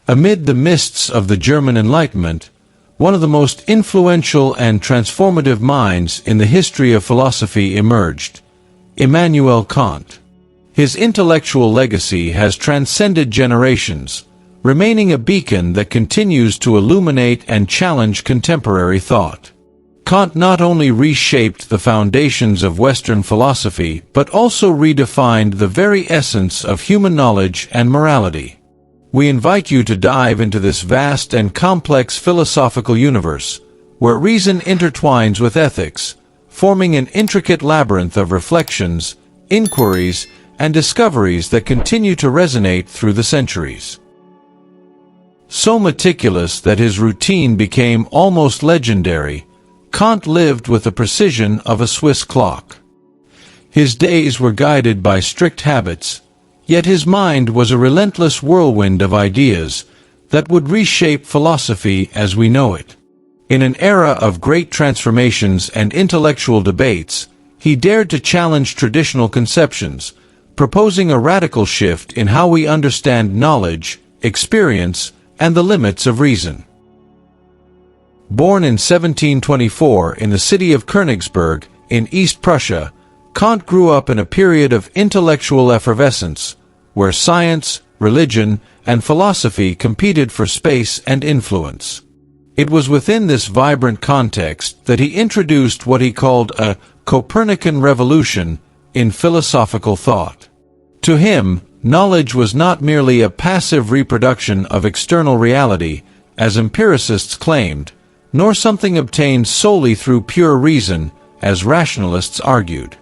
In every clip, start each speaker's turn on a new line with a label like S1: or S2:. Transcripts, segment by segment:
S1: Amid the mists of the German Enlightenment, one of the most influential and transformative minds in the history of philosophy emerged: Immanuel Kant. His intellectual legacy has transcended generations, remaining a beacon that continues to illuminate and challenge contemporary thought. Kant not only reshaped the foundations of Western philosophy but also redefined the very essence of human knowledge and morality. We invite you to dive into this vast and complex philosophical universe, where reason intertwines with ethics, forming an intricate labyrinth of reflections, inquiries, and discoveries that continue to resonate through the centuries. So meticulous that his routine became almost legendary, Kant lived with the precision of a Swiss clock. His days were guided by strict habits, yet his mind was a relentless whirlwind of ideas that would reshape philosophy as we know it. In an era of great transformations and intellectual debates, he dared to challenge traditional conceptions, proposing a radical shift in how we understand knowledge, experience, and the limits of reason. Born in 1724 in the city of Königsberg, in East Prussia, Kant grew up in a period of intellectual effervescence, where science, religion, and philosophy competed for space and influence. It was within this vibrant context that he introduced what he called a Copernican revolution in philosophical thought. To him, knowledge was not merely a passive reproduction of external reality, as empiricists claimed, nor something obtained solely through pure reason, as rationalists argued.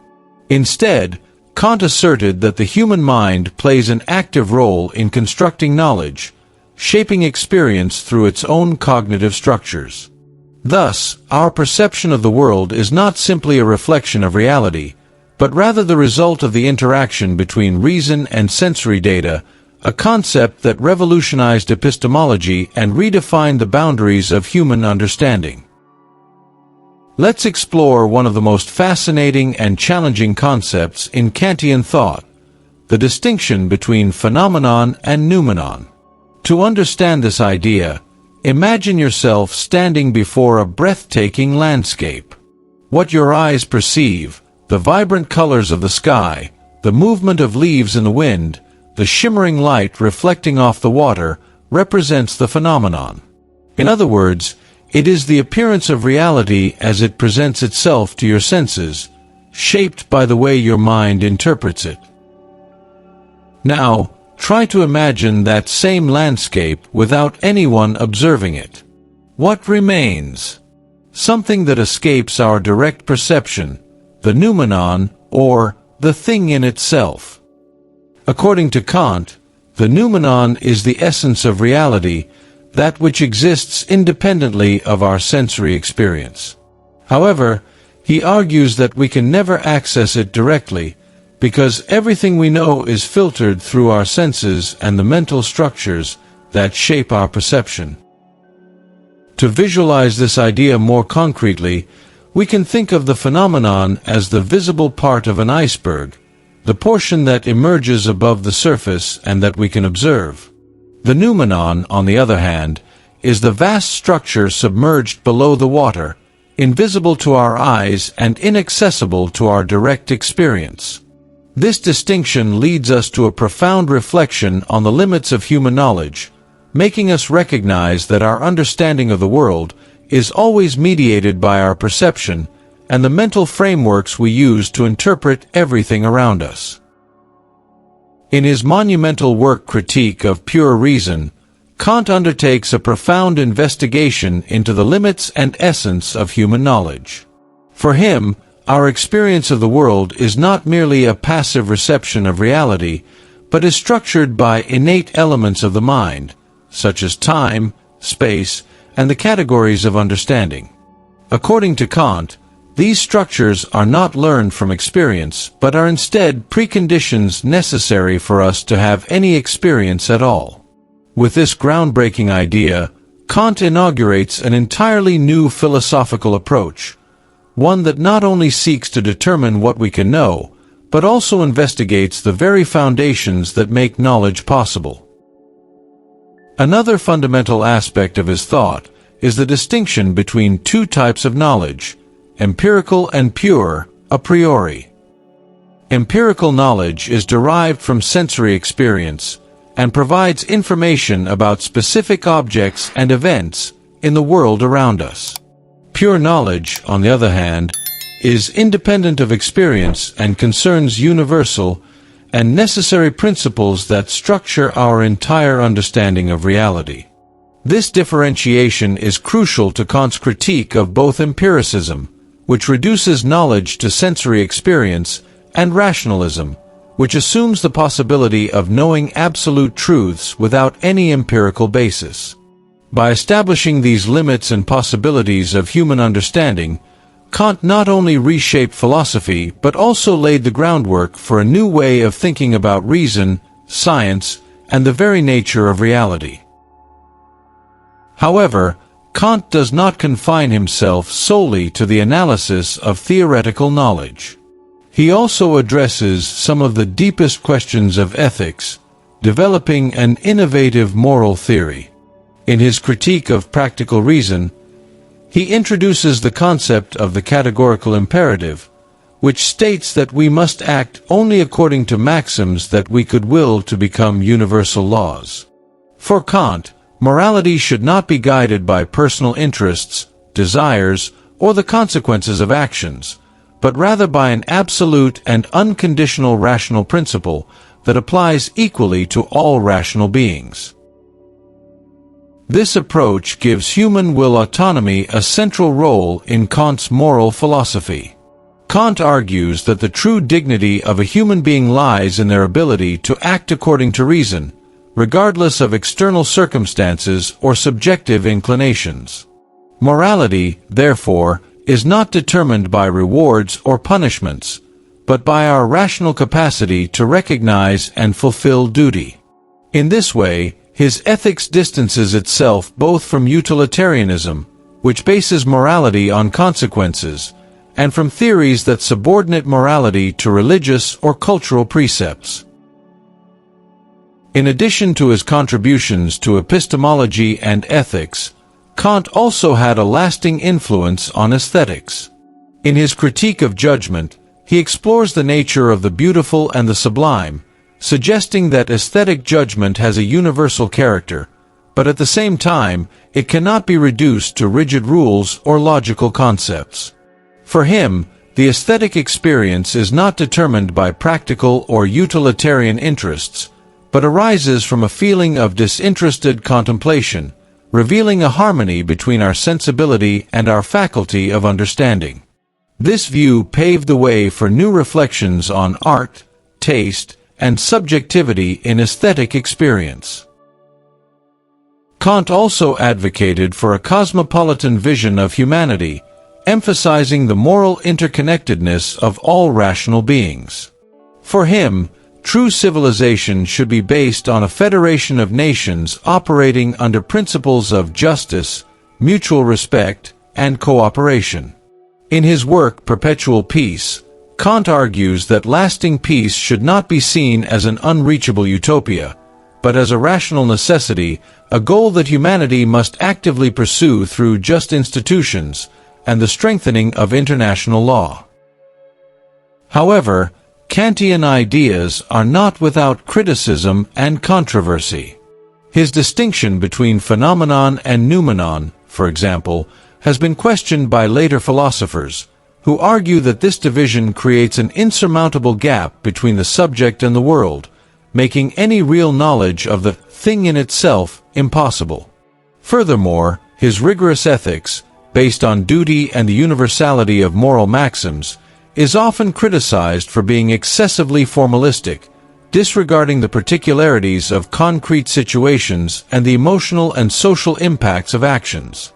S1: Instead, Kant asserted that the human mind plays an active role in constructing knowledge, shaping experience through its own cognitive structures. Thus, our perception of the world is not simply a reflection of reality, but rather the result of the interaction between reason and sensory data, a concept that revolutionized epistemology and redefined the boundaries of human understanding. Let's explore one of the most fascinating and challenging concepts in Kantian thought: the distinction between phenomenon and noumenon. To understand this idea, imagine yourself standing before a breathtaking landscape. What your eyes perceive, the vibrant colors of the sky, the movement of leaves in the wind, the shimmering light reflecting off the water, represents the phenomenon. In other words, it is the appearance of reality as it presents itself to your senses, shaped by the way your mind interprets it. Now, try to imagine that same landscape without anyone observing it. What remains? Something that escapes our direct perception, the noumenon, or the thing in itself. According to Kant, the noumenon is the essence of reality, that which exists independently of our sensory experience. However, he argues that we can never access it directly, because everything we know is filtered through our senses and the mental structures that shape our perception. To visualize this idea more concretely, we can think of the phenomenon as the visible part of an iceberg, the portion that emerges above the surface and that we can observe. The noumenon, on the other hand, is the vast structure submerged below the water, invisible to our eyes and inaccessible to our direct experience. This distinction leads us to a profound reflection on the limits of human knowledge, making us recognize that our understanding of the world is always mediated by our perception and the mental frameworks we use to interpret everything around us. In his monumental work Critique of Pure Reason, Kant undertakes a profound investigation into the limits and essence of human knowledge. For him, our experience of the world is not merely a passive reception of reality, but is structured by innate elements of the mind, such as time, space, and the categories of understanding. According to Kant, these structures are not learned from experience, but are instead preconditions necessary for us to have any experience at all. With this groundbreaking idea, Kant inaugurates an entirely new philosophical approach, one that not only seeks to determine what we can know, but also investigates the very foundations that make knowledge possible. Another fundamental aspect of his thought is the distinction between two types of knowledge, empirical and pure, a priori. Empirical knowledge is derived from sensory experience and provides information about specific objects and events in the world around us. Pure knowledge, on the other hand, is independent of experience and concerns universal and necessary principles that structure our entire understanding of reality. This differentiation is crucial to Kant's critique of both empiricism, which reduces knowledge to sensory experience, and rationalism, which assumes the possibility of knowing absolute truths without any empirical basis. By establishing these limits and possibilities of human understanding, Kant not only reshaped philosophy but also laid the groundwork for a new way of thinking about reason, science, and the very nature of reality. However, Kant does not confine himself solely to the analysis of theoretical knowledge. He also addresses some of the deepest questions of ethics, developing an innovative moral theory. In his critique of practical reason, he introduces the concept of the categorical imperative, which states that we must act only according to maxims that we could will to become universal laws. For Kant, morality should not be guided by personal interests, desires, or the consequences of actions, but rather by an absolute and unconditional rational principle that applies equally to all rational beings. This approach gives human will autonomy a central role in Kant's moral philosophy. Kant argues that the true dignity of a human being lies in their ability to act according to reason, regardless of external circumstances or subjective inclinations. Morality, therefore, is not determined by rewards or punishments, but by our rational capacity to recognize and fulfill duty. In this way, his ethics distances itself both from utilitarianism, which bases morality on consequences, and from theories that subordinate morality to religious or cultural precepts. In addition to his contributions to epistemology and ethics, Kant also had a lasting influence on aesthetics. In his critique of judgment, he explores the nature of the beautiful and the sublime, suggesting that aesthetic judgment has a universal character, but at the same time, it cannot be reduced to rigid rules or logical concepts. For him, the aesthetic experience is not determined by practical or utilitarian interests, but arises from a feeling of disinterested contemplation, revealing a harmony between our sensibility and our faculty of understanding. This view paved the way for new reflections on art, taste, and subjectivity in aesthetic experience. Kant also advocated for a cosmopolitan vision of humanity, emphasizing the moral interconnectedness of all rational beings. For him, true civilization should be based on a federation of nations operating under principles of justice, mutual respect, and cooperation. In his work Perpetual Peace, Kant argues that lasting peace should not be seen as an unreachable utopia, but as a rational necessity, a goal that humanity must actively pursue through just institutions and the strengthening of international law. However, Kantian ideas are not without criticism and controversy. His distinction between phenomenon and noumenon, for example, has been questioned by later philosophers, who argue that this division creates an insurmountable gap between the subject and the world, making any real knowledge of the thing in itself impossible. Furthermore, his rigorous ethics, based on duty and the universality of moral maxims, is often criticized for being excessively formalistic, disregarding the particularities of concrete situations and the emotional and social impacts of actions.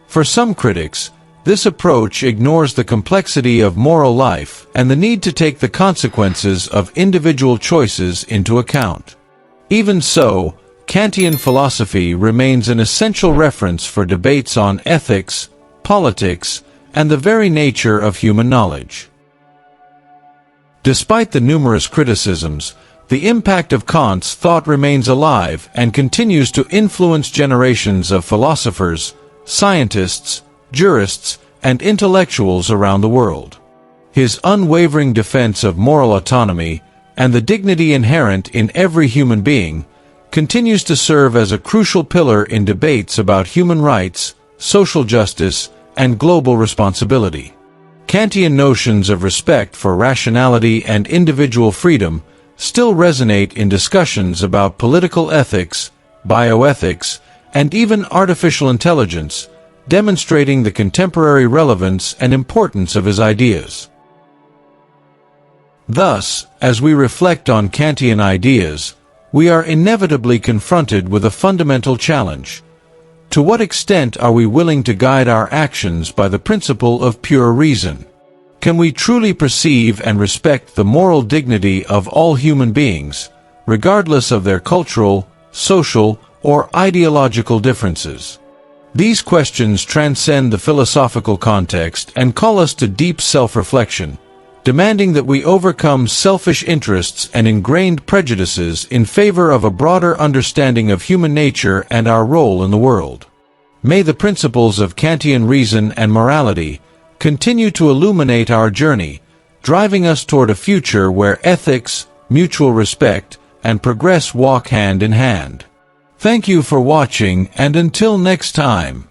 S1: For some critics, this approach ignores the complexity of moral life and the need to take the consequences of individual choices into account. Even so, Kantian philosophy remains an essential reference for debates on ethics, politics, and the very nature of human knowledge. Despite the numerous criticisms, the impact of Kant's thought remains alive and continues to influence generations of philosophers, scientists, jurists, and intellectuals around the world. His unwavering defense of moral autonomy and the dignity inherent in every human being continues to serve as a crucial pillar in debates about human rights, social justice, and global responsibility. Kantian notions of respect for rationality and individual freedom still resonate in discussions about political ethics, bioethics, and even artificial intelligence, demonstrating the contemporary relevance and importance of his ideas. Thus, as we reflect on Kantian ideas, we are inevitably confronted with a fundamental challenge. To what extent are we willing to guide our actions by the principle of pure reason? Can we truly perceive and respect the moral dignity of all human beings, regardless of their cultural, social, or ideological differences? These questions transcend the philosophical context and call us to deep self-reflection, demanding that we overcome selfish interests and ingrained prejudices in favor of a broader understanding of human nature and our role in the world. May the principles of Kantian reason and morality continue to illuminate our journey, driving us toward a future where ethics, mutual respect, and progress walk hand in hand. Thank you for watching, and until next time.